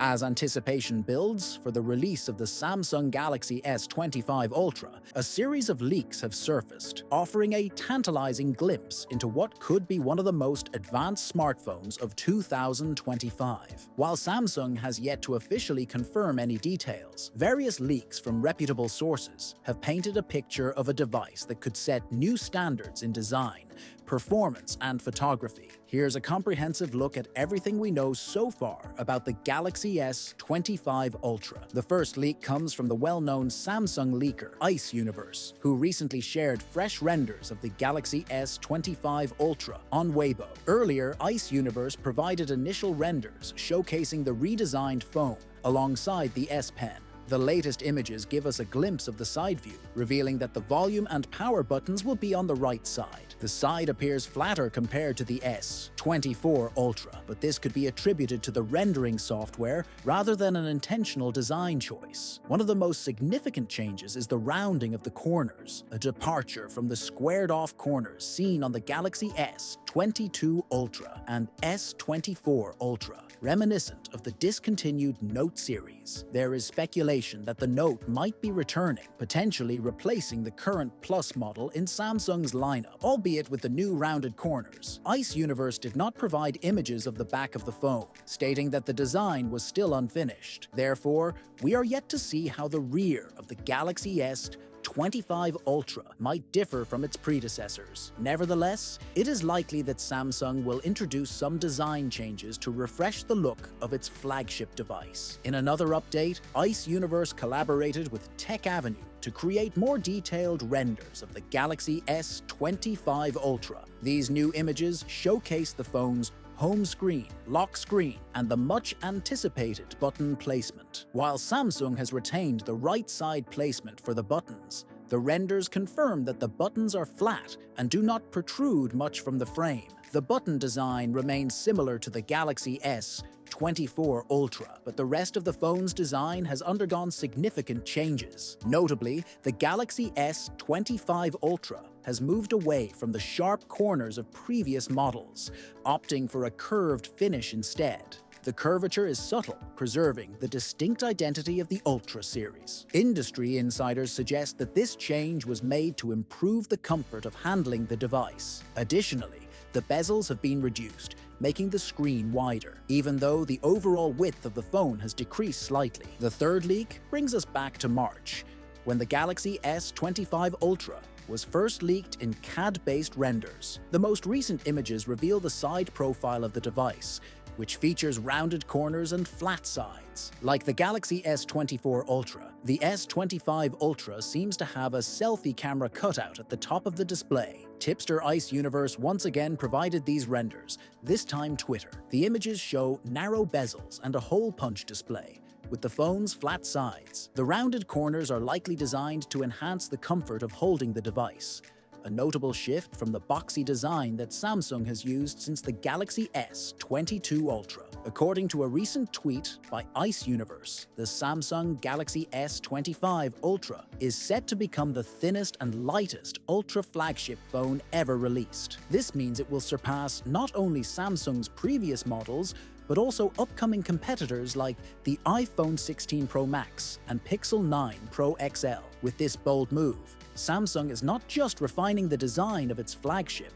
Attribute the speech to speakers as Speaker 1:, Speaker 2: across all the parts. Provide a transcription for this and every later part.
Speaker 1: As anticipation builds for the release of the Samsung Galaxy S25 Ultra, a series of leaks have surfaced, offering a tantalizing glimpse into what could be one of the most advanced smartphones of 2025. While Samsung has yet to officially confirm any details, various leaks from reputable sources have painted a picture of a device that could set new standards in design, performance, and photography. Here's a comprehensive look at everything we know so far about the Galaxy S25 Ultra. The first leak comes from the well-known Samsung leaker, Ice Universe, who recently shared fresh renders of the Galaxy S25 Ultra on Weibo. Earlier, Ice Universe provided initial renders showcasing the redesigned phone alongside the S Pen. The latest images give us a glimpse of the side view, revealing that the volume and power buttons will be on the right side. The side appears flatter compared to the S24 Ultra, but this could be attributed to the rendering software rather than an intentional design choice. One of the most significant changes is the rounding of the corners, a departure from the squared-off corners seen on the Galaxy S22 Ultra and S24 Ultra, reminiscent of the discontinued Note series. There is speculation that the Note might be returning, potentially replacing the current Plus model in Samsung's lineup, albeit with the new rounded corners. Ice Universe did not provide images of the back of the phone, stating that the design was still unfinished. Therefore, we are yet to see how the rear of the Galaxy S25 Ultra might differ from its predecessors. Nevertheless, it is likely that Samsung will introduce some design changes to refresh the look of its flagship device. In another update, Ice Universe collaborated with Tech Avenue to create more detailed renders of the Galaxy S25 Ultra. These new images showcase the phone's home screen, lock screen, and the much-anticipated button placement. While Samsung has retained the right-side placement for the buttons, the renders confirm that the buttons are flat and do not protrude much from the frame. The button design remains similar to the Galaxy S24 Ultra, but the rest of the phone's design has undergone significant changes. Notably, the Galaxy S25 Ultra has moved away from the sharp corners of previous models, opting for a curved finish instead. The curvature is subtle, preserving the distinct identity of the Ultra series. Industry insiders suggest that this change was made to improve the comfort of handling the device. Additionally, the bezels have been reduced, making the screen wider, even though the overall width of the phone has decreased slightly. The third leak brings us back to March, when the Galaxy S25 Ultra was first leaked in CAD-based renders. The most recent images reveal the side profile of the device, which features rounded corners and flat sides. Like the Galaxy S24 Ultra, the S25 Ultra seems to have a selfie camera cutout at the top of the display. Tipster Ice Universe once again provided these renders, this time Twitter. The images show narrow bezels and a hole punch display, with the phone's flat sides. The rounded corners are likely designed to enhance the comfort of holding the device, a notable shift from the boxy design that Samsung has used since the Galaxy S22 Ultra. According to a recent tweet by Ice Universe, the Samsung Galaxy S25 Ultra is set to become the thinnest and lightest Ultra flagship phone ever released. This means it will surpass not only Samsung's previous models, but also upcoming competitors like the iPhone 16 Pro Max and Pixel 9 Pro XL. With this bold move, Samsung is not just refining the design of its flagship,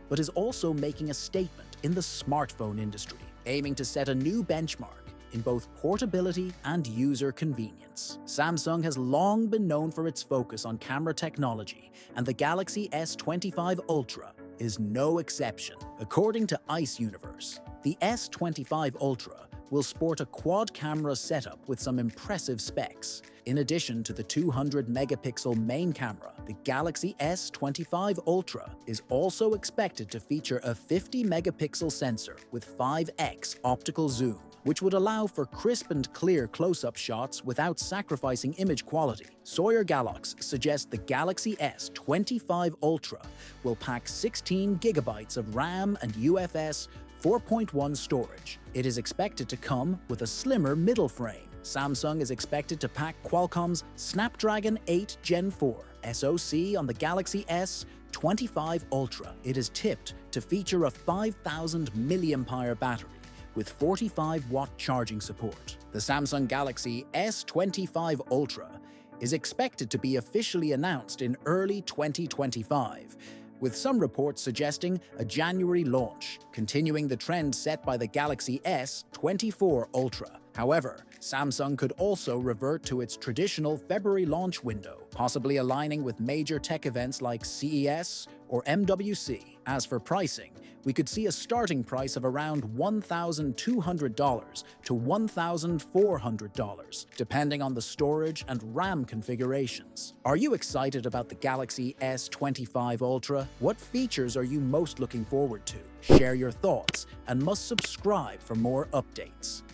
Speaker 1: but is also making a statement in the smartphone industry, aiming to set a new benchmark in both portability and user convenience. Samsung has long been known for its focus on camera technology, and the Galaxy S25 Ultra is no exception. According to Ice Universe, the S25 Ultra will sport a quad-camera setup with some impressive specs. In addition to the 200-megapixel main camera, the Galaxy S25 Ultra is also expected to feature a 50-megapixel sensor with 5x optical zoom, which would allow for crisp and clear close-up shots without sacrificing image quality. Sawyer Galax suggests the Galaxy S25 Ultra will pack 16 gigabytes of RAM and UFS 4.1 storage. It is expected to come with a slimmer middle frame. Samsung is expected to pack Qualcomm's Snapdragon 8 Gen 4 SoC on the Galaxy S25 Ultra. It is tipped to feature a 5,000 mAh battery, with 45-watt charging support. The Samsung Galaxy S25 Ultra is expected to be officially announced in early 2025, with some reports suggesting a January launch, continuing the trend set by the Galaxy S24 Ultra. However, Samsung could also revert to its traditional February launch window, possibly aligning with major tech events like CES or MWC. As for pricing, we could see a starting price of around $1,200 to $1,400, depending on the storage and RAM configurations. Are you excited about the Galaxy S25 Ultra? What features are you most looking forward to? Share your thoughts and must subscribe for more updates.